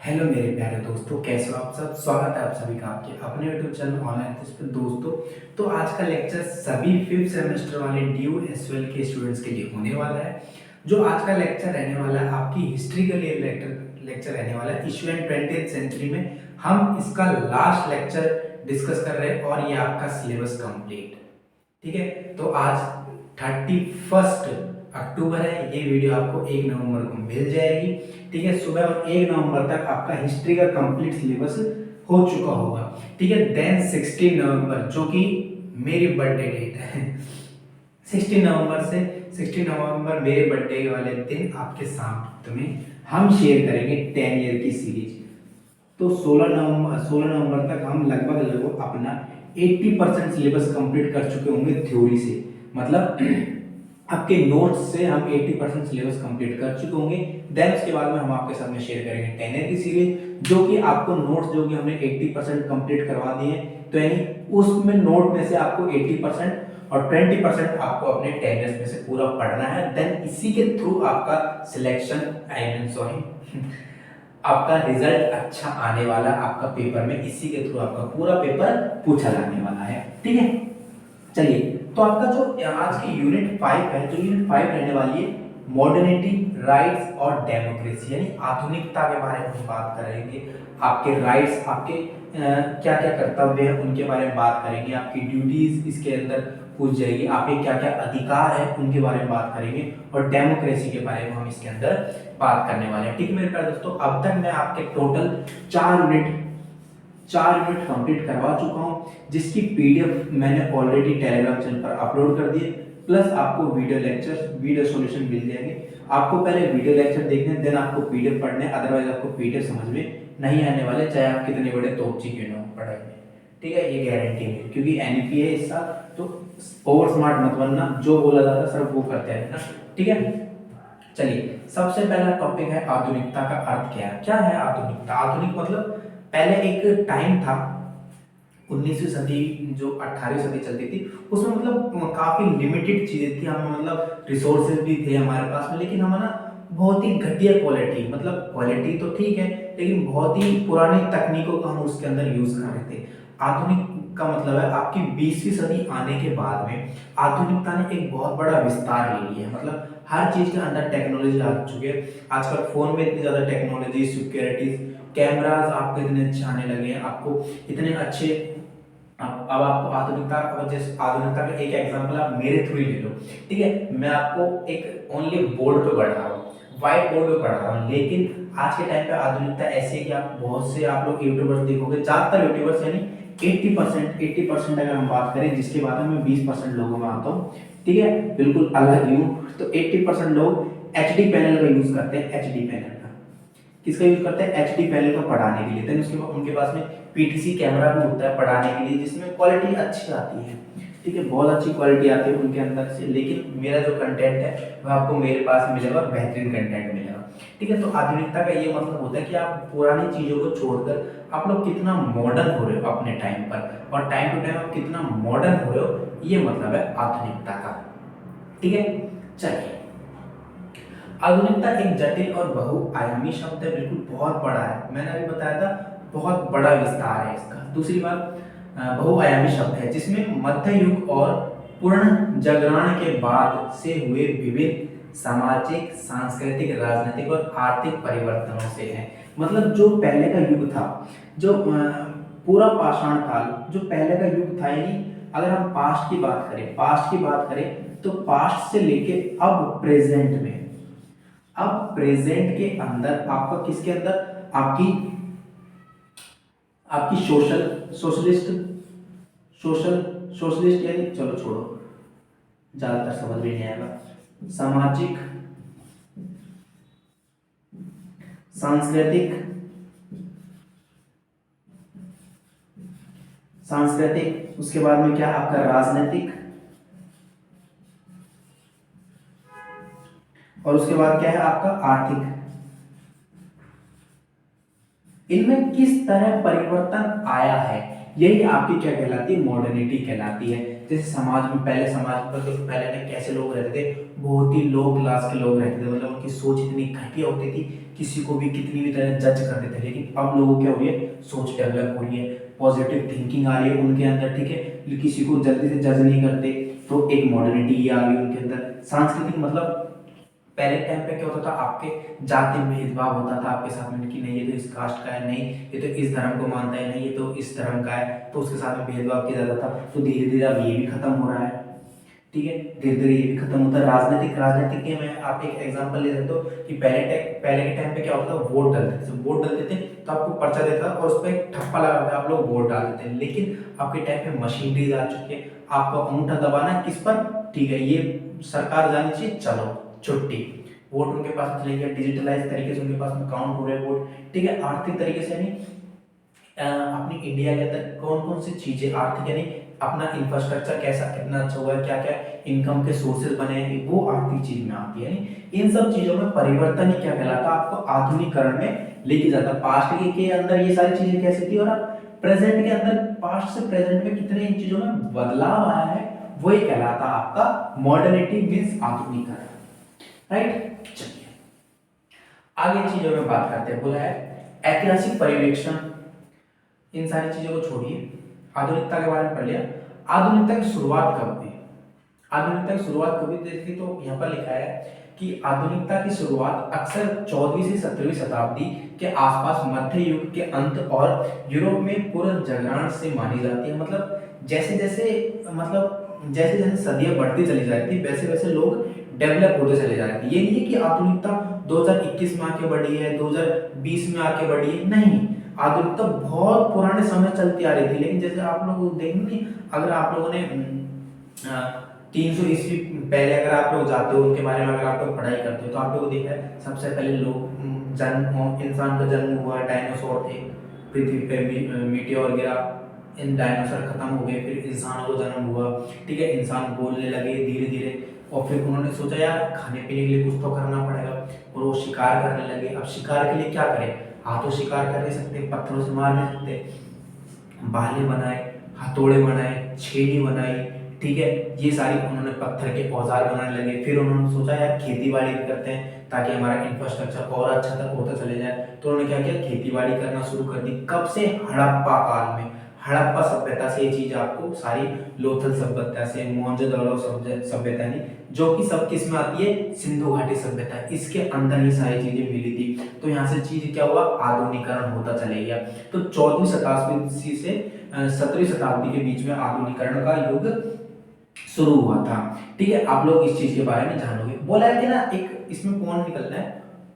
Hello मेरे प्यारे दोस्तों, कैसे हो आप सब। स्वागत है आप सभी का आपके अपने यूट्यूब चैनल ऑनलाइन टेस्ट पे। दोस्तों, तो आज का लेक्चर सभी फिफ्थ सेमेस्टर वाले ड्यू एसएल के स्टूडेंट्स के लिए होने वाला है। जो आज का लेक्चर रहने वाला है आपकी हिस्ट्री के लिए लेक्चर रहने वाला है। इशू एंड 20th सेंचुरी में हम इसका लास्ट लेक्चर डिस्कस कर रहे हैं और ये आपका सिलेबस कंप्लीट। ठीक है, तो आज 31 अक्टूबर है। ये वीडियो आपको 1 नवंबर को मिल जाएगी। ठीक है, सुबह और 1 नवंबर तक आपका हिस्ट्री का कंप्लीट सिलेबस हो चुका होगा। ठीक है, देन 16 नवंबर जो कि मेरी बर्थडे डेट है 16 नवंबर मेरे बर्थडे वाले दिन आपके साथ में हम शेयर करेंगे 10 ईयर की सीरीज। तो 16 नवंबर तक हम लगभग अपना 80% सिलेबस कंप्लीट कर चुके होंगे थ्योरी से। मतलब आपके नोट्स से हम 80% सिलेबस कंप्लीट कर चुके होंगे। देन उसके बाद में हम आपके साथ में शेयर करेंगे 10 ईयर की सीरीज, जो कि आपको नोट्स जो कि हमने 80% कंप्लीट करवा दिए हैं। तो यानी उसमें नोट में से आपको 80% और 20% आपको अपने 10 ईयर्स में से पूरा पढ़ना है। देन इसी के थ्रू आपका सिलेक्शन सॉरी आपका रिजल्ट अच्छा आने वाला। आपका पेपर में इसी के थ्रू आपका पूरा पेपर पूछा जाने वाला है। ठीक है, चलिए। तो आपका जो आज की यूनिट 5 है, जो यूनिट 5 रहने वाली है मॉडर्निटी, राइट्स और डेमोक्रेसी, यानी आधुनिकता के बारे में हम बात करेंगे। आपके राइट्स, आपके क्या क्या कर्तव्य हैं उनके बारे में बात करेंगे। आपकी ड्यूटीज इसके अंदर पूछ जाएगी। आपके क्या क्या अधिकार है उनके बारे में बात करेंगे। और डेमोक्रेसी के बारे में हम इसके अंदर बात करने वाले हैं। ठीक मेरे प्यारे दोस्तों, अब तक मैं आपके टोटल 4 यूनिट कंप्लीट करवा चुका हूं, जिसकी पीडीएफ मैंने ऑलरेडी टेलीग्राम चैनल पर अपलोड कर दिए। प्लस आपको वीडियो लेक्चर, वीडियो सॉल्यूशन मिल जाएंगे। आपको पहले वीडियो लेक्चर देखने, देन आपको पीडीएफ पढ़ने। अदरवाइज आपको पीडीएफ समझ में नहीं आने वाले, चाहे आप कितने बड़े तोपची क्यों ना हो पढ़ाई में। ठीक है, ये गारंटी है, क्योंकि एनईपी है इस साल। तो ओवर स्मार्ट मत बनना, जो बोला जाता है सर वो करते रहना। ठीक है, चलिए। सबसे पहला टॉपिक है आधुनिकता का अर्थ क्या है। क्या है आधुनिकता? आधुनिक मतलब पहले एक टाइम था 19वीं सदी, जो 18वीं सदी चलती थी, उसमें मतलब काफी लिमिटेड चीजें थी। हम मतलब रिसोर्सेज भी थे हमारे पास में, लेकिन हम ना बहुत ही घटिया क्वालिटी, मतलब क्वालिटी तो ठीक है लेकिन बहुत ही पुरानी तकनीकों का हम उसके अंदर यूज कर रहे थे। आधुनिक का मतलब है आपकी 20वीं सदी आने के बाद में आधुनिकता ने एक बहुत बड़ा विस्तार ले लिया है। मतलब हर चीज के अंदर टेक्नोलॉजी आ चुकी है। आजकल फोन में इतनी ज्यादा टेक्नोलॉजी, सिक्योरिटीज, कैमरास आपको इतने अच्छे आने लगे हैं, आपको इतने अच्छे। अब आपको आधुनिकता, अब जैसे आधुनिकता का एक एग्जांपल आप मेरे थ्रू ही ले लो। ठीक है, मैं आपको एक ओनली बोर्ड पे पढ़ा रहा हूँ, व्हाइट बोर्ड पे पढ़ा रहा हूँ, लेकिन आज के टाइम पे आधुनिकता ऐसी है कि आप बहुत से आप लोग यूट्यूबर्स देखोगे, ज्यादातर यूट्यूबर्स यानी 80% अगर हम बात करें, जिसके बाद में मैं 20% लोगों में आता हूँ। ठीक है, बिल्कुल अलग ही हूँ। तो 80% लोग एचडी पैनल का यूज करते हैं। एचडी पैनल का किसका यूज करते हैं? एचडी पैनल को पढ़ाने के लिए। देन उसके बाद उनके पास में पीटीसी कैमरा भी होता है पढ़ाने के लिए, जिसमें क्वालिटी अच्छी आती है। ठीक है, बहुत अच्छी क्वालिटी आती है उनके अंदर से। लेकिन मेरा जो कंटेंट है वह आपको मेरे पास मिलेगा, बेहतरीन कंटेंट मिलेगा। ठीक है, तो आधुनिकता का ये मतलब होता है कि आप पुरानी चीजों को छोड़कर आप लोग कितना मॉडर्न हो रहे हो अपने टाइम पर, और टाइम टू टाइम आप कितना मॉडर्न हो रहे हो, ये मतलब है आधुनिकता का। ठीक है, चलिए। आधुनिकता एक जटिल और बहुआयामी शब्द है, बिल्कुल बहुत बड़ा है। मैंने अभी बताया था बहुत बड़ा विस्तार है इसका। दूसरी बात, बहुआयामी शब्द है जिसमें मध्य युग और पूर्ण जागरण के बाद से हुए विभिन्न सामाजिक, सांस्कृतिक, राजनीतिक और आर्थिक परिवर्तनों से है। मतलब जो पहले का युग था, जो पूरा पाषाण काल, जो पहले का युग था, यानी अगर हम पास्ट की बात करें तो पास्ट से लेके अब प्रेजेंट में, अब प्रेजेंट के अंदर आपका किसके अंदर, आपकी आपकी सोशलिस्ट सोशल सोशलिस्ट यानी, चलो छोड़ो, ज्यादातर समझ में नहीं आएगा। सामाजिक, सांस्कृतिक, उसके बाद में क्या आपका राजनीतिक, और उसके बाद क्या है आपका आर्थिक। इनमें किस तरह परिवर्तन आया है, यही आपकी क्या कहलाती है? मॉडर्निटी कहलाती है। जैसे समाज में, पहले समाज में तो पहले ना कैसे लोग रहते थे, बहुत ही लो क्लास के लोग रहते थे, मतलब उनकी सोच इतनी घटिया होती थी, किसी को भी कितनी भी तरह जज कर देते थे। लेकिन अब लोगों क्या हो रही है, सोच डेवलप हो रही है, पॉजिटिव थिंकिंग आ रही है उनके अंदर, ठीक है, किसी को जल्दी से जज नहीं करते, तो एक मॉडर्निटी आ गई उनके अंदर। सांस्कृतिक मतलब पहले टाइम पे क्या होता था, आपके जाति में भेदभाव होता था आपके साथ में कि नहीं ये तो इस कास्ट का है, नहीं ये तो इस धर्म को मानता है, नहीं ये तो इस धर्म का है, तो उसके साथ में भेदभाव किया जाता था। तो धीरे धीरे अब ये भी खत्म हो रहा है, ठीक है, धीरे धीरे ये भी खत्म होता है। राजनीतिक के मैं आप एक एग्जांपल ले सकते हो कि पहले के टाइम पे क्या होता था, वोट डलते थे तो आपको पर्चा देता और उस पर एक ठप्पा लगा होता, आप लोग वोट डाल देते हैं। लेकिन आपके टाइम पे मशीनरीज आ चुकी है, आपको अंगूठा दबाना है किस पर, ठीक है, ये सरकार जानी चाहिए, चलो छुट्टी, वोट उनके पास चले गया, डिजिटलाइज तरीके से उनके पास में काउंट हो रहे हैं वोट, ठीक है। आर्थिक तरीके से यानी अपनी इंडिया के अंदर कौन कौन सी चीजें आर्थिक यानी अपना इंफ्रास्ट्रक्चर कैसा कितना अच्छा हुआ है, क्या क्या इनकम के सोर्सेज बने हैं, वो आर्थिक चीज में आती है। यानी इन सब चीजों में परिवर्तन ही क्या कहलाता है, आपको आधुनिकरण में लेके जाता। पास्ट के अंदर ये सारी चीजें कैसी थी और प्रेजेंट के अंदर पास्ट से प्रेजेंट में कितने इन चीजों में बदलाव आया है, वही कहलाता आपका मॉडर्निटी मींस आधुनिकरण, राइट। चलिए आगे चीजों में बात करते हैं। बोला है ऐतिहासिक पर्यवेक्षण, इन सारी चीजों को छोड़िए, आधुनिकता के बारे में पढ़ लिया। आधुनिकता की शुरुआत कब हुई, आधुनिकता की शुरुआत कब हुई, देखिए तो यहाँ पर लिखा है कि आधुनिकता की शुरुआत अक्सर 14वीं से 17वीं शताब्दी के आसपास मध्य युग के अंत और यूरोप में पुनर्जागरण से मानी जाती है। मतलब जैसे जैसे सदियां बढ़ती चली जा रही थी, वैसे वैसे लोग डेवलप होते चले जा रहे थे। ये नहीं है कि आधुनिकता 2021 में आके बढ़ी है, 2020 में आके बढ़ी है, नहीं, आधुनिकता बहुत पुराने समय चलती आ रही थी। लेकिन जैसे आप लोग देखेंगे, अगर आप लोगों ने 300 ईस्वी पहले अगर आप लोग जाते हो, उनके बारे में अगर आप लोग पढ़ाई करते हो, तो आप लोगों को देखा है सबसे पहले लोग इंसान का जन्म हुआ, डायनासोर थे पृथ्वी पे, मीटियोर गिरा, इन डायनासोर खत्म हो गए, फिर इंसानों को जन्म हुआ, ठीक है, इंसान बोलने लगे धीरे धीरे, और फिर उन्होंने सोचा यार खाने पीने के लिए कुछ तो करना पड़ेगा, और वो शिकार करने लगे। अब शिकार के लिए क्या करें, हाथों शिकार कर नहीं सकते, पत्थरों से मार नहीं सकते, भाले बनाए, हथौड़े बनाए, छेनी बनाई, ठीक है, ये सारी उन्होंने पत्थर के औजार बनाने लगे। फिर उन्होंने सोचा यार खेती बाड़ी भी करते हैं ताकि हमारा इंफ्रास्ट्रक्चर और अच्छा तक होता चले जाए, तो उन्होंने क्या किया, खेती बाड़ी करना शुरू कर दी। कब से, हड़प्पा काल में, हड़प्पा सभ्यता से ये चीज आपको सारी, लोथल सभ्यता से, मोहनजोदड़ो सभ्यता नहीं, जो कि सब किस में आती है, सिंधु घाटी सभ्यता, इसके अंदर ये सारी चीजें मिली थी। तो यहाँ से चीज क्या हुआ, आधुनिकरण होता चले गया। तो 14वीं शताब्दी से 17वीं शताब्दी के बीच में आधुनिकरण का युग शुरू हुआ था, ठीक है। आप लोग इस चीज के बारे में जानोगे। बोला है कि ना एक इसमें कौन निकलना है,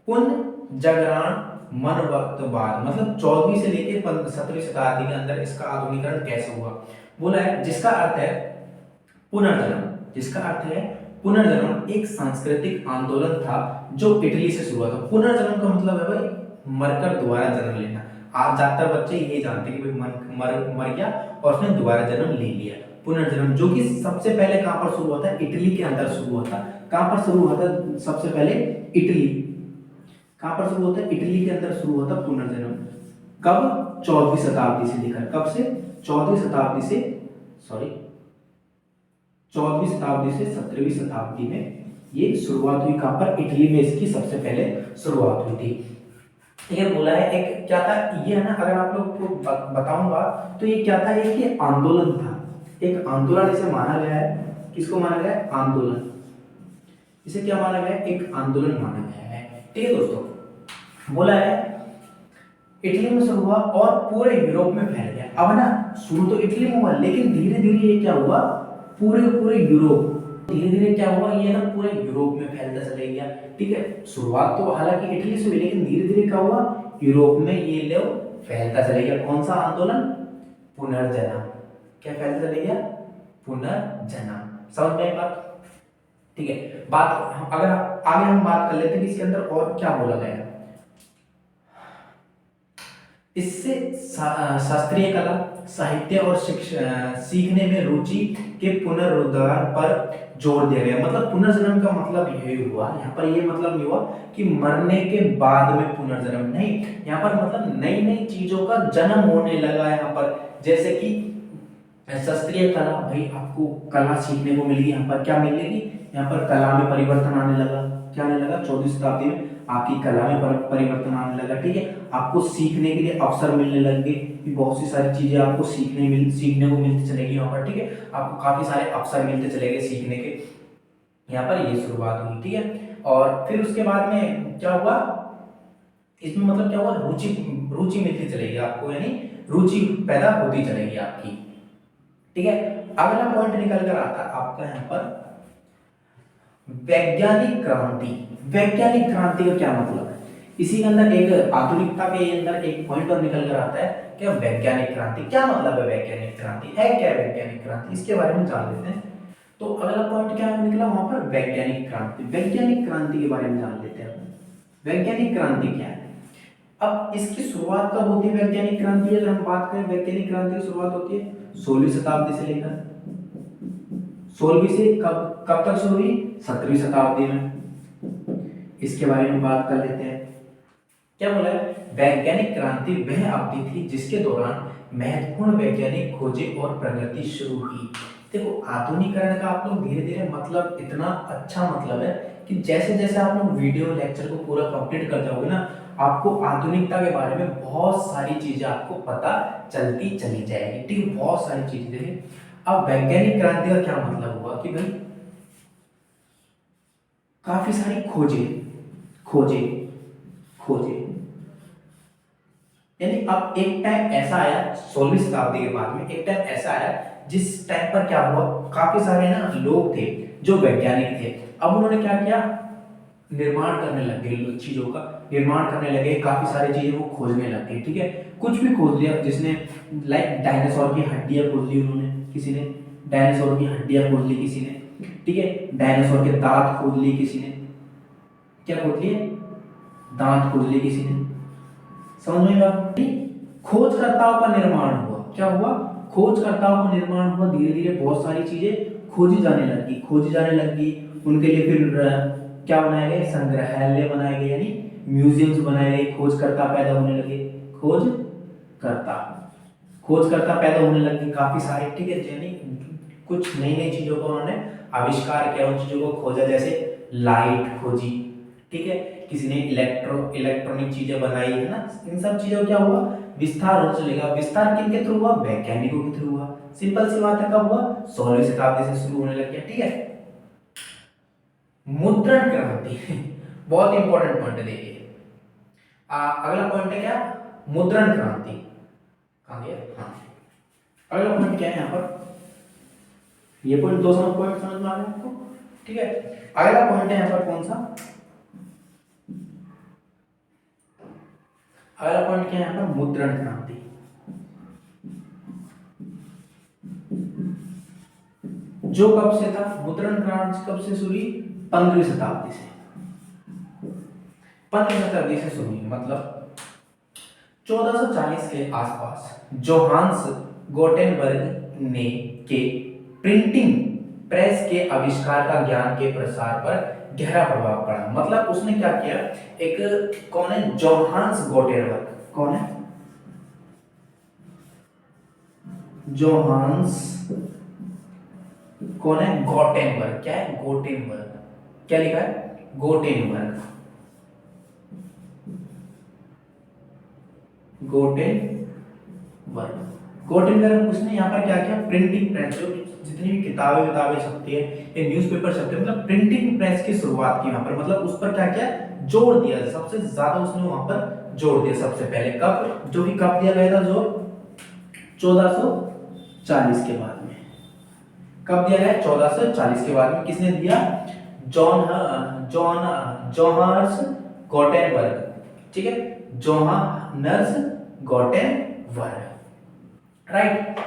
पुनर्जागरण मनवतवाद, मतलब 14वीं से लेके 17वीं शताब्दी के अंदर इसका आधुनिकरण कैसे हुआ। बोला है जिसका अर्थ है पुनर्जन्म, जिसका अर्थ है पुनर्जन्म एक सांस्कृतिक आंदोलन था जो इटली से शुरू हुआ था। पुनर्जन्म का मतलब है भाई मरकर दोबारा जन्म लेना। आज ज्यादातर बच्चे ये जानते हैं कि भाई मर गया और उसने दोबारा जन्म ले लिया। पुनर्जन्म जो कि सबसे पहले कहां पर शुरू हुआ था, इटली के अंदर शुरू हुआ था। कहां पर शुरू हुआ था सबसे पहले, इटली। कहां पर शुरू होता है, इटली के अंदर शुरू हुआ था पुनर्जन्म। कब, 14वीं शताब्दी से लेकर, कब से, 14वीं शताब्दी से, सॉरी 14वीं शताब्दी से 17वीं शताब्दी में ये शुरुआत हुई। कहां पर, इटली में इसकी सबसे पहले शुरुआत हुई थी। ये बोला है एक क्या था, ये है ना, अगर आप लोग को बताऊंगा तो ये क्या था, एक आंदोलन था, एक आंदोलन इसे माना गया है। किसको माना गया है, आंदोलन, इसे क्या माना गया है, एक आंदोलन माना गया है, ठीक है दोस्तों। बोला है इटली में शुरू हुआ और पूरे यूरोप में फैल गया। अब ना शुरू तो इटली में हुआ, लेकिन धीरे धीरे ये क्या हुआ, पूरे यूरोप, धीरे धीरे क्या हुआ, ये ना पूरे यूरोप में फैलता चला गया, ठीक है। शुरुआत तो हालांकि इटली से हुई, लेकिन धीरे धीरे क्या हुआ, यूरोप में ये लोग फैलता चला गया। कौन सा आंदोलन, पुनर्जन्म, क्या फैलता चला गया, पुनर्जन्म। समझ में आई बात, ठीक है। बात अगर आगे हम बात कर लेते हैं कि इसके अंदर और क्या बोला गया है। इससे शास्त्रीय कला, साहित्य और सीखने में रुचि के पुनरुद्धार पर जोर दिया गया। मतलब पुनर्जन्म का मतलब यही हुआ, यहाँ पर ये मतलब नहीं हुआ कि मरने के बाद में पुनर्जन्म, नहीं, यहाँ पर मतलब नई नई चीजों का जन्म होने लगा यहाँ पर। जैसे कि शास्त्रीय कला, भाई आपको कला सीखने को मिलेगी। यहाँ पर क्या मिलेगी, यहाँ पर कला में परिवर्तन आने लगा। क्या आने लगा, 14वीं शताब्दी में आपकी कला में परिवर्तन आने लगा। ठीक है, आपको सीखने के लिए अवसर मिलने लगे कि बहुत सी सारी चीजें आपको सीखने को मिलती चलेगी यहाँ पर। ठीक है, आपको काफी सारे अवसर मिलते चलेंगे सीखने के। यहाँ पर ये शुरुआत हुई। ठीक है, और फिर उसके बाद में क्या हुआ, इसमें मतलब क्या हुआ, रुचि रुचि मिलती चलेगी आपको, यानी रुचि पैदा होती चलेगी आपकी। ठीक है, अगला पॉइंट निकल कर आता है आपका यहाँ पर वैज्ञानिक क्रांति। वैज्ञानिक क्रांति का क्या मतलब है, इसी के अंदर एक आधुनिकता के अंदर एक पॉइंट और निकल कर आता है, क्या वैज्ञानिक क्रांति, क्या मतलब है वैज्ञानिक क्रांति, है क्या वैज्ञानिक क्रांति, इसके बारे में जान लेते हैं। तो अगला पॉइंट क्या निकला वहां पर, वैज्ञानिक क्रांति। वैज्ञानिक क्रांति के बारे में जान लेते हैं। वैज्ञानिक क्रांति क्या है, अब इसकी शुरुआत कब होती है वैज्ञानिक क्रांति, अगर हम बात करें वैज्ञानिक क्रांति की शुरुआत होती है 16वीं शताब्दी से लेकर 16वीं से कब तक शुरू हुई, 17वीं शताब्दी में। इसके बारे में बात कर लेते हैं। क्या बोला है, वैज्ञानिक क्रांति वह अवधि थी जिसके दौरान महत्वपूर्ण वैज्ञानिक खोजें और प्रगति शुरू हुई। देखो आधुनिकीकरण का आप लोग धीरे धीरे मतलब इतना अच्छा मतलब है कि जैसे जैसे आप लोग वीडियो लेक्चर को पूरा कंप्लीट कर जाओगे ना, आपको आधुनिकता के बारे में बहुत सारी चीजें आपको पता चलती चली जाएगी। ठीक है, बहुत सारी चीजें देखिए। अब वैज्ञानिक क्रांति का क्या मतलब हुआ कि भाई काफी सारी खोजें खोजें खोजें, यानी अब एक टाइम ऐसा आया 16वीं शताब्दी के बाद में, एक टाइम ऐसा आया जिस टाइम पर क्या हुआ, काफी सारे ना लोग थे जो वैज्ञानिक थे। अब उन्होंने क्या किया, निर्माण करने लग गए, चीजों का निर्माण करने लगे, काफी सारी चीजें वो खोजने लग गए। ठीक है, कुछ भी खोज लिया, जिसने लाइक डायनासोर की हड्डियां खोज ली उन्होंने, किसी ने डायनासोर की हड्डियां खोज ली किसी ने। ठीक है, डायनासोर के दांत खोज लिए किसी ने, क्या खोज लिए, दांत खोज लिए किसी ने। समझ में बात, खोजकर्ताओं का निर्माण हुआ। क्या हुआ, खोजकर्ताओं का निर्माण हुआ, धीरे धीरे बहुत सारी चीजें खोजी जाने लगी। उनके लिए फिर क्या बनाए गए, संग्रहालय बनाए गए, यानी म्यूजियम्स बनाए गए, खोजकर्ता पैदा होने लगे, खोजकर्ता खोजकर्ता पैदा होने लगे काफी सारे। ठीक है, यानी कुछ नई नई चीजों को उन्होंने आविष्कार किया, उन चीजों को खोजा, जैसे लाइट खोजी। ठीक है, किसी ने इलेक्ट्रॉनिक चीजें बनाई है ना। इन सब चीजों क्या हुआ, विस्तार हो चलेगा। विस्तार किनके थ्रू हुआ, वैज्ञानिकों के थ्रू हुआ। सिंपल सी बात है, कब हुआ, 16वीं शताब्दी से शुरू होने लग गया। ठीक है, मुद्रण क्रांति बहुत इंपॉर्टेंट पॉइंट है, देखिए अगला पॉइंट है क्या, मुद्रण क्रांति। कहां गया, हाँ अगला पॉइंट क्या है यहाँ पर, ये पॉइंट, दो पॉइंट समझ में आ रहे हैं आपको। ठीक है, अगला पॉइंट है यहाँ पर कौन सा, अगला पॉइंट क्या है यहाँ पर, मुद्रण क्रांति। जो कब से था, मुद्रण क्रांति कब से शुरू हुई, 15वीं शताब्दी से, 15वीं शताब्दी से शुरू हुई। मतलब 1440 के आसपास जोहान्स गुटेनबर्ग ने के प्रिंटिंग प्रेस के आविष्कार का ज्ञान के प्रसार पर गहरा प्रभाव पड़ा। मतलब उसने क्या किया, एक कौन है, जोहान्स गुटेनबर्ग, कौन है, जोहान्स कौन है, गुटेनबर्ग, क्या है, गुटेनबर्ग, क्या लिखा है, गुटेनबर्ग, गुटेनबर्ग उसने यहाँ पर क्या किया, प्रिंटिंग प्रेस, जो जितनी भी किताबें छपती है, ये न्यूज़पेपर छपते हैं, मतलब प्रिंटिंग प्रेस की शुरुआत की वहां पर। मतलब उस पर क्या किया, जोड़ दिया, सबसे ज्यादा उसने वहां पर जोड़ दिया सबसे पहले। कब, जो कि कब दिया गया था, जो 1440 के बाद में, कब दिया गया, 1440 के बाद में। किसने दिया, जोहान्स गुटेनबर्ग। ठीक है, जोहान्स गुटेनबर्ग, राइट।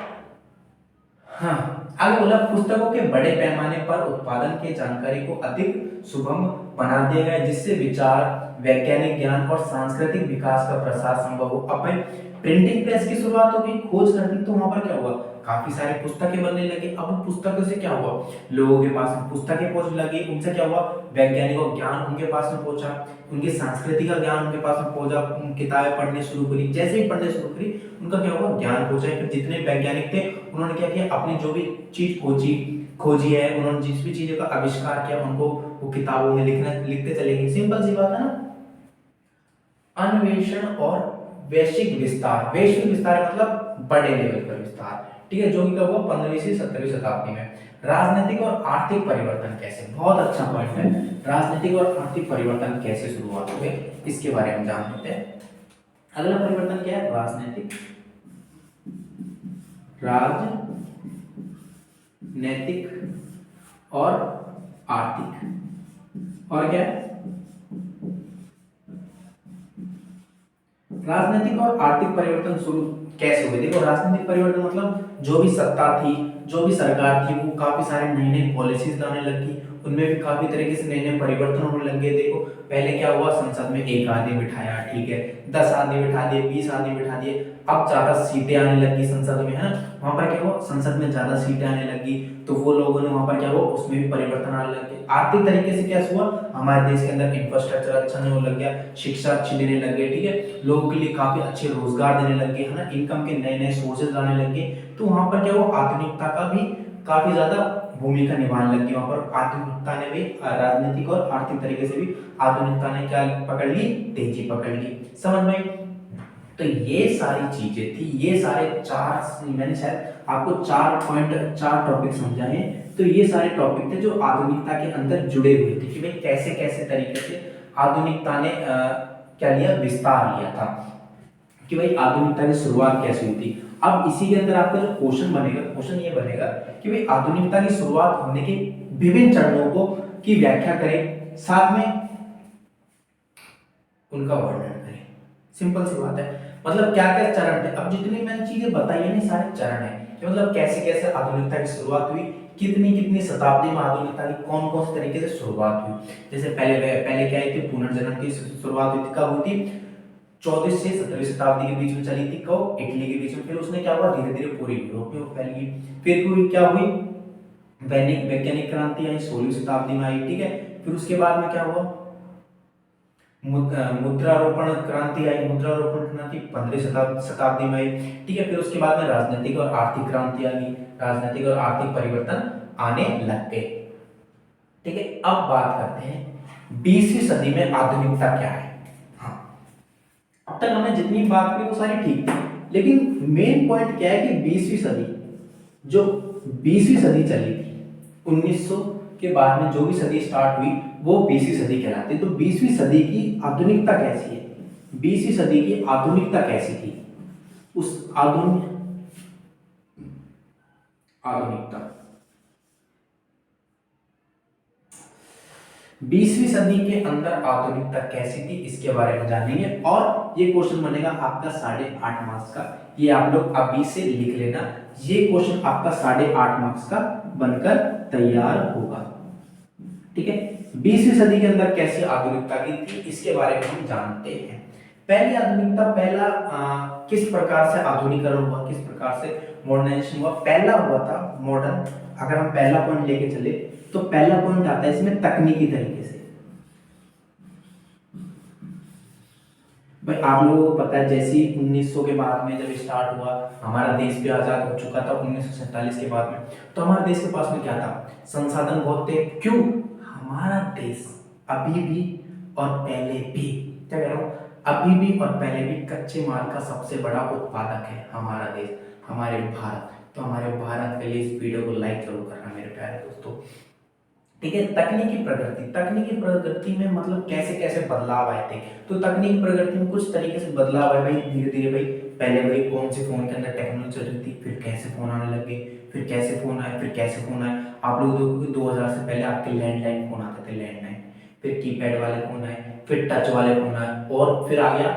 हाँ, आगे बोला, पुस्तकों के बड़े पैमाने पर उत्पादन की जानकारी को अधिक सुगम बना दिया गया, जिससे विचार, वैज्ञानिक ज्ञान और सांस्कृतिक विकास का प्रसार संभव हो। अब भाई प्रिंटिंग प्रेस की शुरुआत होगी, खोज करनी, तो वहां पर क्या हुआ, काफी सारे पुस्तकें बनने लगे। अब उन पुस्तकों से क्या हुआ, लोगों के पास में पुस्तकें पहुंचने लगी, उनसे क्या हुआ, वैज्ञानिकों का ज्ञान उनके पास में पहुंचा, उनकी संस्कृति का ज्ञान उनके पास में पहुंचा, किताबें पढ़ने शुरू करी, जैसे ही पढ़ने शुरू करी उनका क्या हुआ, ज्ञान पहुंचा। फिर जितने वैज्ञानिक थे उन्होंने क्या किया, अपनी जो भी चीज खोजी है, उन्होंने जिस भी चीजों का आविष्कार किया उनको वो किताबों में लिखते चले गए। सिंपल सी बात है ना। अन्वेषण और वैश्विक विस्तार, वैश्विक विस्तार मतलब बड़े लेवल पर विस्तार, ठीक है, जो कि कब हुआ, 15वीं से 17वीं शताब्दी में। राजनीतिक और आर्थिक परिवर्तन कैसे, बहुत अच्छा पॉइंट है, राजनीतिक और आर्थिक परिवर्तन कैसे शुरुआत हुए इसके बारे में जान लेते हैं। अगला परिवर्तन क्या है, राजनीतिक, राजनैतिक और आर्थिक, और क्या है, राजनीतिक और आर्थिक परिवर्तन शुरू कैसे हुए। देखो राजनीतिक परिवर्तन मतलब जो भी सत्ता थी, जो भी सरकार थी, वो काफी सारे नई नई पॉलिसीज लाने लगी, उनमें भी काफी तरीके से नए नए परिवर्तन होने लग गए। देखो पहले क्या हुआ, संसद में एक आदमी बिठाया, ठीक है, 10 आदमी बिठा दिए, 20 आदमी बिठा दिए, अब ज्यादा सीटें आने लगी संसद में, है ना, वहां पर क्या हुआ, संसद में ज्यादा सीटें आने लगी, तो वो लोगों ने वहां पर क्या हुआ, उसमें भी परिवर्तन आने लग गए। आर्थिक तरीके से क्या हुआ, हमारे देश के अंदर इंफ्रास्ट्रक्चर अच्छा होने लग गया, शिक्षा अच्छी देने लग गए, ठीक है, लोगों के लिए काफी अच्छे रोजगार देने लग गए, है ना, इनकम के नए नए सोर्सेज आने लग गए। तो वहां पर क्या हुआ, आधुनिकता का भी काफी ज्यादा भूमिका निभाने लगी। वहां पर आधुनिकता ने भी राजनीतिक और आर्थिक तरीके से भी आधुनिकता ने क्या पकड़ ली, तेजी पकड़ ली। समझ में। तो ये सारी चीजें थी, ये सारे चार, मैंने शायद आपको 4 टॉपिक समझाए। तो ये सारे टॉपिक थे जो आधुनिकता के अंदर जुड़े हुए थे कि भाई कैसे कैसे तरीके से आधुनिकता ने क्या लिया, विस्तार लिया था, कि भाई आधुनिकता की शुरुआत कैसे हुई थी। अब इसी के अंदर आपका जो क्वेश्चन बनेगा, क्वेश्चन ये बनेगा कि भाई आधुनिकता की शुरुआत होने के विभिन्न चरणों को की व्याख्या करें, साथ में उनका वर्णन करें। सिंपल सी बात है, मतलब क्या क्या चरण थे। अब जितनी मैंने चीजें बताई है ना, सारे चरण है कि मतलब कैसे कैसे आधुनिकता की शुरुआत हुई, कितनी कितनी शताब्दी में आधुनिकता की कौन कौन से तरीके से शुरुआत हुई। जैसे पहले क्या है कि पुनर्जन्म की शुरुआत हुई थी, कब हुई थी, 14 से 17वीं शताब्दी के बीच में चली थी, कब, इटली के बीच में। फिर उसने क्या हुआ, धीरे धीरे पूरी यूरोप में फैल गई। फिर हुई क्या हुई, वैज्ञानिक क्रांति आई, 16वीं शताब्दी में आई, ठीक है। फिर उसके बाद में क्या हुआ, मुद्रारोपण क्रांति आई, मुद्रारोपण क्रांति 15वीं शताब्दी में आई, ठीक है। फिर उसके बाद में राजनीतिक और आर्थिक क्रांति आ गई, राजनीतिक और आर्थिक परिवर्तन आने लग गए, ठीक है। अब बात करते हैं 20वीं सदी में आधुनिकता क्या है। हाँ, अब तक हमने जितनी बात की वो सारी ठीक थी, लेकिन मेन पॉइंट क्या है कि 20वीं सदी, जो 20वीं सदी चली थी, 1900 के बाद में जो भी सदी स्टार्ट हुई वो 20वीं सदी कहलाती है। तो 20वीं सदी की आधुनिकता कैसी है, 20वीं सदी की आधुनिकता कैसी थी, उस आधुनिकता 20वीं सदी के अंदर आधुनिकता कैसी थी इसके बारे में जानेंगे। और ये क्वेश्चन बनेगा आपका 8.5 मार्क्स का, ये आप लोग अभी से लिख लेना, ये क्वेश्चन आपका 8.5 मार्क्स का बनकर तैयार होगा, ठीक है। 20वीं सदी के अंदर कैसी आधुनिकता की थी इसके बारे में हम जानते हैं। पहली आधुनिकता, पहला किस प्रकार से आधुनिकरण हुआ, किस प्रकार से मॉडर्नाइजेशन हुआ। पहला हुआ था मॉडर्न। अगर हम पहला पॉइंट लेके चले तो पहला पॉइंट आता है इसमें तकनीकी तरीके से। भाई आप लोगों को पता है, जैसे 1900 के बाद में जब स्टार्ट हुआ, हमारा देश भी आजाद हो चुका था 1947 के बाद में, तो हमारे देश के पास में क्या था, संसाधन बहुत थे। क्यों, हमारा देश अभी भी और पहले भी, क्या कह रहा हूँ, अभी भी और पहले भी कच्चे माल का सबसे बड़ा उत्पादक है हमारा देश, हमारे भारत। तो हमारे भारत के लिए इस वीडियो को लाइक जरूर करना मेरे प्यारे दोस्तों, ठीक है। तकनीकी प्रगति, तकनीकी प्रगति में मतलब कैसे कैसे बदलाव आए थे। तो तकनीकी प्रगति में कुछ तरीके से बदलाव आए भाई, धीरे धीरे भाई। पहले भाई कौन से फोन के अंदर टेक्नोलॉजी चल रही थी, फिर कैसे फोन आने लगे, फिर कैसे फोन आए, फिर कैसे फोन आए। आप लोग देखोगे 2000 से पहले आपके लैंडलाइन फोन आते थे, लैंडलाइन, फिर कीपैड वाले फोन आए, फिर टच वाले फोन आए, और फिर आ गया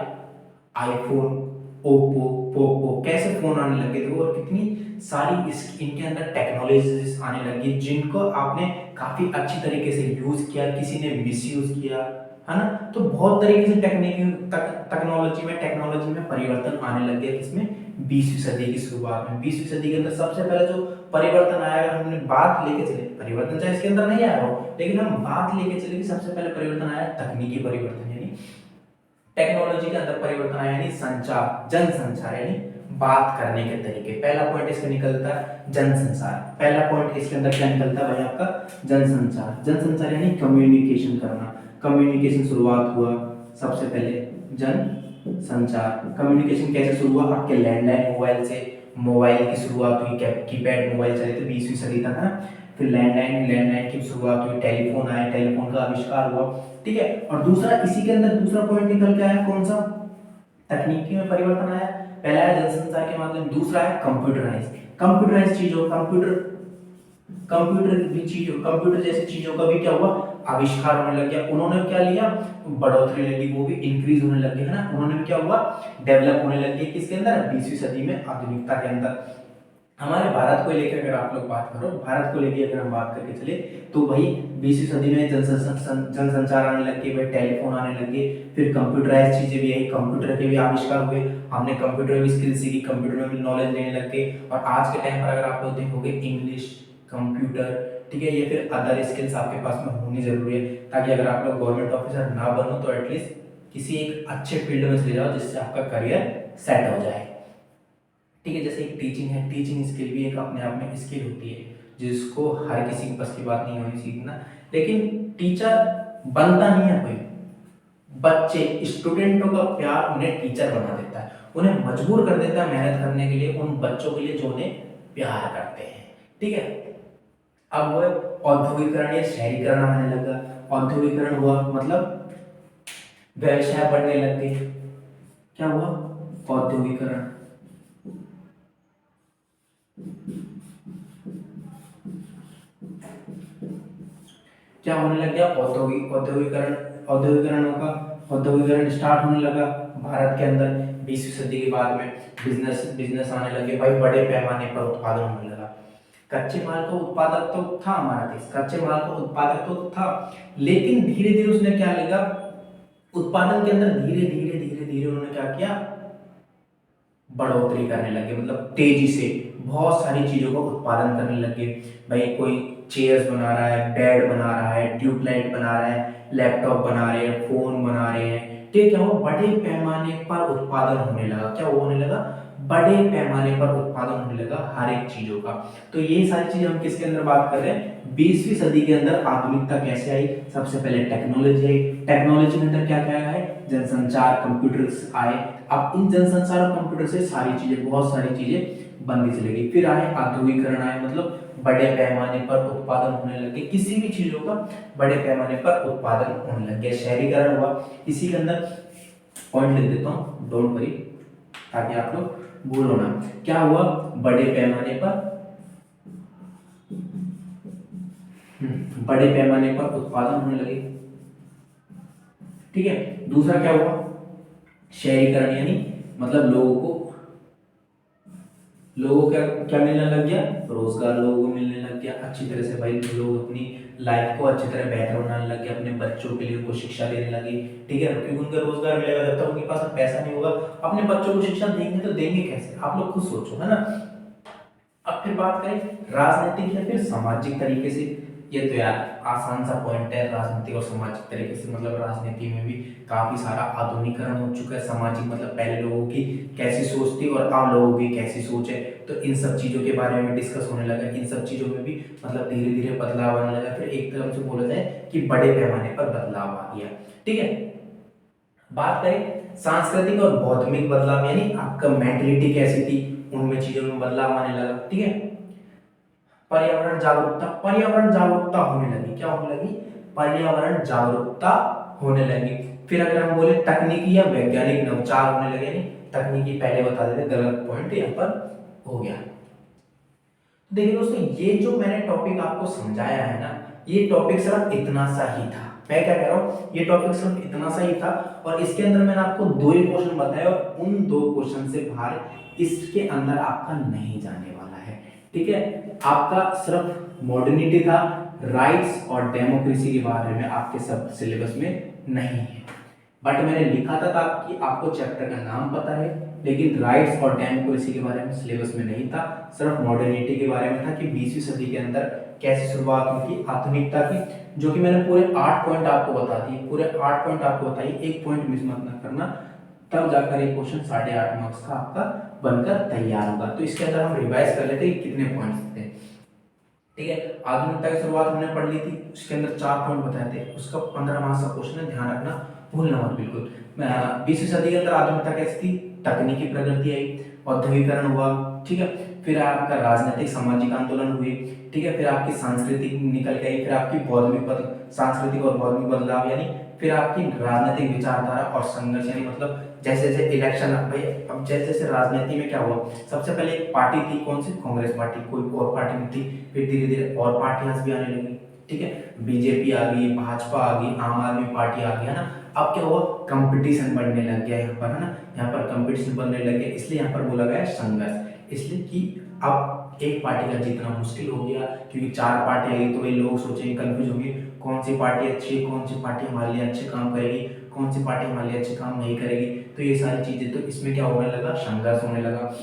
आईफोन, ओप्पो, पोको, कैसे फोन आने लगे थे, और कितनी सारी इनके अंदर टेक्नोलॉजीज आने लगी जिनको आपने काफी अच्छी तरीके से यूज किया, किसी ने मिस यूज किया, है ना। तो बहुत तरीके से टेक्नोलॉजी में परिवर्तन आने लग गया, इसमें 20वीं सदी की शुरुआत में। 20वीं सदी के अंदर सबसे पहले जो परिवर्तन आया, अगर हमने बात लेके चले, परिवर्तन चाहे इसके अंदर नहीं आया हो, लेकिन हम बात लेके चले कि सबसे पहले परिवर्तन आया तकनीकी परिवर्तन, यानी टेक्नोलॉजी के अंदर परिवर्तन आया, यानी संचार, जनसंचार, यानी बात करने के तरीके। पहला पॉइंट इसका निकलता है जनसंचार। पहला पॉइंट इसके अंदर क्या निकलता है भाई आपका? जनसंचार। जनसंचार यानी कम्युनिकेशन करना, कम्युनिकेशन शुरुआत हुआ सबसे पहले जन संचार। कम्युनिकेशन कैसे शुरू हुआ? आपके लैंडलाइन मोबाइल से, मोबाइल की शुरुआत हुई, कीपैड मोबाइल चले थे 20वीं सदी तक है। फिर लैंडलाइन की शुरुआत हुई, टेलीफोन आया, टेलीफोन का आविष्कार हुआ, ठीक है। और दूसरा इसी के अंदर दूसरा पॉइंट निकल के आया, कौन सा? तकनीकी में परिवर्तन आया। पहला है जनसंचार के माध्यम, दूसरा है कंप्यूटराइज। कंप्यूटराइज चीजों, कंप्यूटर भी चीजों, कंप्यूटर जैसी चीजों का भी क्या हुआ? आविष्कार होने लग गया। उन्होंने क्या लिया? बढ़ोतरी लगी, वो भी इंक्रीज होने लग गया है ना। उन्होंने भी क्या हुआ? डेवलप होने लग गया। किसके अंदर? 20वीं सदी में, आधुनिकता के अंदर। हमारे भारत को लेकर अगर आप लोग बात करो, भारत को लेकर अगर हम बात करके चले तो भाई 20वीं सदी में जनसंचार आने लग गए, भाई टेलीफोन आने लग गए, फिर कंप्यूटराइज चीजें भी आई, कंप्यूटर के भी आविष्कार हुए, हमने कंप्यूटर में स्किल सीखी, कंप्यूटर में भी नॉलेज लेने लग गए। और आज के टाइम पर अगर आप लोग देखोगे इंग्लिश, कंप्यूटर, ठीक है, ये फिर अदर स्किल्स आपके पास में होनी जरूरी है, ताकि अगर आप लोग गवर्नमेंट ऑफिसर ना बनो तो एटलीस्ट किसी एक अच्छे फील्ड में चले जाओ जिससे आपका करियर सेट हो जाए, ठीक है। जैसे एक टीचिंग है, टीचिंग स्किल भी एक अपने आप में स्किल होती है जिसको हर किसी के बस की बात नहीं होनी सीखना, लेकिन टीचर बनता नहीं है कोई। बच्चे, स्टूडेंटों का प्यार उन्हें टीचर बना देता है, उन्हें मजबूर कर देता है मेहनत करने के लिए, उन बच्चों के लिए जो उन्हें प्यार करते हैं, ठीक है। अब वो औद्योगिकरण या शहरीकरण आने लगा। औद्योगिकरण हुआ मतलब व्यवसाय बढ़ने लग गए। क्या हुआ? औद्योगिकरण। क्या होने लग गया? औद्योगिकरण स्टार्ट होने लगा भारत के अंदर 20वीं सदी के बाद में। बिजनेस आने लगे भाई, बड़े पैमाने पर उत्पादन होने लगा। कच्चे माल का उत्पादक तो था हमारा देश, कच्चे माल का उत्पादक तो था, लेकिन धीरे धीरे उसने क्या लगा, उत्पादन के अंदर धीरे धीरे धीरे धीरे उन्होंने क्या किया? बढ़ोतरी करने लगे, मतलब तेजी से बहुत सारी चीजों का उत्पादन करने लगे। भाई कोई चेयर्स बना रहा है, बेड बना रहा है, ट्यूबलाइट बना रहा है, लैपटॉप बना रहे हैं, फोन बना रहे हैं, ठीक है। वो बड़े पैमाने पर उत्पादन होने लगा। क्या होने लगा? बड़े पैमाने पर उत्पादन होने लगा हर एक चीजों का। तो ये सारी चीजें हम किसके अंदर बात कर रहे हैं? 20वीं सदी के अंदर आधुनिकता कैसे आई? सबसे पहले टेक्नोलॉजी आई। टेक्नोलॉजी के अंदर क्या क्या है? जनसंचार, कंप्यूटर्स आए। अब इन जनसंचार और कंप्यूटर से सारी चीजें, बहुत सारी चीजें बनती चली गई। फिर आए औद्योगिकरण, आए मतलब बड़े पैमाने पर उत्पादन होने लगे, किसी भी चीजों का बड़े पैमाने पर उत्पादन होने लग गया। शहरीकरण हुआ। इसी के अंदर पॉइंट लिख देता हूँ, डोंट वरी, ताकि आप लोग भूलो ना। क्या हुआ? बड़े पैमाने पर बड़े पैमाने पर उत्पादन होने लगे, ठीक है। दूसरा क्या हुआ? शहरीकरण, यानी मतलब लोगों को क्या मिलने लग गया? रोजगार लोगों को मिलने लग गया अच्छी तरह से। भाई लोग अपनी लाइफ को अच्छी तरह बेहतर बनाने लग गए, अपने बच्चों के लिए उनको शिक्षा देने लगे, ठीक है, क्योंकि उनका रोजगार मिलेगा। जब तक उनके पास पैसा नहीं होगा, अपने बच्चों को शिक्षा देंगे तो देंगे कैसे? आप लोग खुद सोचो, है ना। अब फिर बात करें राजनीतिक या फिर सामाजिक तरीके से, ये तो यार आसान सा पॉइंट है। राजनीतिक और सामाजिक तरीके से मतलब राजनीति में भी काफी सारा आधुनिकरण हो चुका है। सामाजिक मतलब पहले लोगों की कैसी सोच थी और अब लोगों की कैसी सोच है, तो इन सब चीजों के बारे में डिस्कस होने लगा। इन सब चीजों में भी मतलब धीरे धीरे बदलाव आने लगा। फिर एक तरह से बोला जाए कि बड़े पैमाने पर बदलाव आ गया, ठीक है। बात करें सांस्कृतिक और बौद्धिक बदलाव, यानी आपका मेंटेलिटी कैसी थी, उनमें चीजों में बदलाव आने लगा, ठीक है। पर्यावरण जागरूकता होने लगी। क्या होने लगी? पर्यावरण जागरूकता होने लगी। फिर अगर हम बोले तकनीकी या वैज्ञानिक नवाचार होने लगे, नहीं तकनीकी पहले बता देते, गलत पॉइंट यहाँ पर हो गया। देखिए दोस्तों, ये जो मैंने टॉपिक आपको समझाया है ना, ये टॉपिक सिर्फ इतना सा ही था। मैं क्या कह रहा हूँ, ये टॉपिक सिर्फ इतना सा ही था, और इसके अंदर मैंने आपको 2 ही क्वेश्चन बताए, और उन 2 क्वेश्चन से बाहर इसके अंदर आपका नहीं जाने वाला है, ठीक है। आपका सिर्फ मॉडर्निटी था, राइट्स और डेमोक्रेसी के बारे में आपके सब सिलेबस में नहीं है। बट मैंने लिखा था कि आपको चैप्टर का नाम पता है, लेकिन राइट्स और डेमोक्रेसी के बारे में सिलेबस में नहीं था, सिर्फ मॉडर्निटी के बारे में था कि 20वीं सदी के अंदर कैसे शुरुआत हुई थी आधुनिकता की, जो कि मैंने पूरे 8 पॉइंट आपको बता दिए, पूरे 8 पॉइंट आपको बताइए, एक पॉइंट मिस मत ना करना, तब जाकर ये क्वेश्चन 8.5 मार्क्स का आपका बनकर तैयार होगा। तो इसके अंदर हम रिवाइज कर लेते हैं कितने पॉइंट्स थे। ठीक है, आधुनिकता की शुरुआत हमने पढ़ ली थी, उसके अंदर 4 पॉइंट बताए थे, उसका 15 मार्क्स का क्वेश्चन है, ध्यान रखना, भूलना मत बिल्कुल। 20वीं सदी के अंदर आधुनिकता कैसी थी, तकनीकी प्रगति आई, औद्योगिकरण हुआ, ठीक है, फिर आपका राजनीतिक सामाजिक आंदोलन हुए, ठीक है, फिर आपकी सांस्कृतिक निकल गई, फिर आपकी सांस्कृतिक और बौद्धिक बदलाव, यानी फिर आपकी राजनीतिक विचारधारा और संघर्ष, यानी मतलब जैसे जैसे इलेक्शन भाई, अब जैसे जैसे राजनीति में क्या हुआ, सबसे पहले एक पार्टी थी, कौन सी, कांग्रेस पार्टी, कोई और पार्टी नहीं थी, फिर धीरे धीरे और पार्टियां भी आने लगी, ठीक है, बीजेपी आ गई, भाजपा आ गई, आम आदमी पार्टी आ गई, है ना। अब क्या हुआ, कंपटीशन बढ़ने लग गया यहाँ पर, है ना, यहाँ पर कंपटीशन बढ़ने लग गया, इसलिए यहाँ पर बोला गया संघर्ष, इसलिए कि अब एक पार्टी का जीतना मुश्किल हो गया, क्योंकि 4 पार्टी आई तो भाई लोग सोचेंगे, कंफ्यूज होंगे, कौन सी पार्टी अच्छी है, कौन सी पार्टी हमारे लिए अच्छे काम करेगी, कौन सी पार्टी हमारे लिए अच्छे काम नहीं करेगी, तो ये सारी चीजें, तो इसमें क्या होने लगा, संघर्ष होने लगा।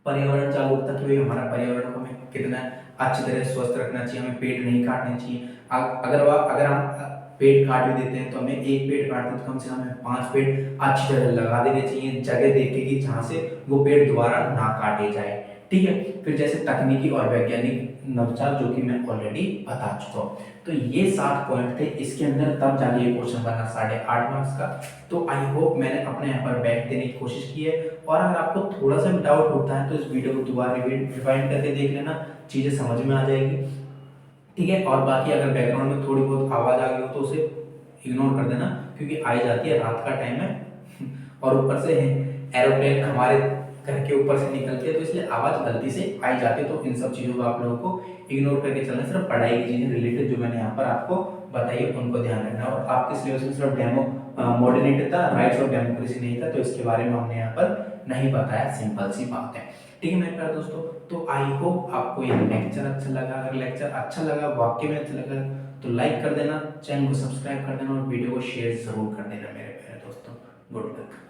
पर्यावरण जागरूकता की, हमारा पर्यावरण को हमें कितना अच्छी तरह स्वस्थ रखना चाहिए, हमें पेड़ नहीं काटने चाहिए, अगर हम पेड़ काट भी देते हैं तो हमें एक पेड़ काटते हैं तो कम से कम हमें 5 पेड़ अच्छी तरह लगा देने चाहिए, जगह देखे कि जहाँ से वो पेड़ दोबारा ना काटे जाए, ठीक है। फिर जैसे तकनीकी और वैज्ञानिक नवचार, जो कि मैं ऑलरेडी बता चुका हूँ। तो ये 7 पॉइंट थे, इसके अंदर तब जाके ये क्वेश्चन बना 8.5 मार्क्स का। तो आई होप मैंने अपने यहाँ पर बैठ देने की कोशिश की है, और अगर आपको थोड़ा सा भी डाउट होता है तो इस वीडियो को दोबारा रिवाइंड करके देख लेना, चीज़ें समझ में आ जाएगी, ठीक है। और बाकी अगर बैकग्राउंड में थोड़ी बहुत आवाज़ आ गई हो तो उसे इग्नोर कर देना, क्योंकि आई जाती है, रात का टाइम है और ऊपर से एरोप्लेन हमारे घर के ऊपर से निकलती है, तो इसलिए आवाज़ गलती से आई जाती है, तो इन सब चीज़ों को आप लोगों को इग्नोर करके चलना, सिर्फ पढ़ाई की चीज़ें रिलेटेड जो मैंने यहाँ पर आपको बताई है उनको ध्यान रखना। और आपके सिलेबस में सिर्फ मॉडर्निटी था, राइट्स और डेमोक्रेसी नहीं था, तो इसके बारे में हमने यहाँ पर नहीं बताया, सिंपल सी बात है, ठीक है मेरे प्यारे दोस्तों। तो आई होप आपको ये लेक्चर अच्छा लगा, अगर लेक्चर अच्छा लगा, वाकई में अच्छा लगा, तो लाइक कर देना, चैनल को सब्सक्राइब कर देना और वीडियो को शेयर जरूर कर देना मेरे प्यारे दोस्तों। Good luck.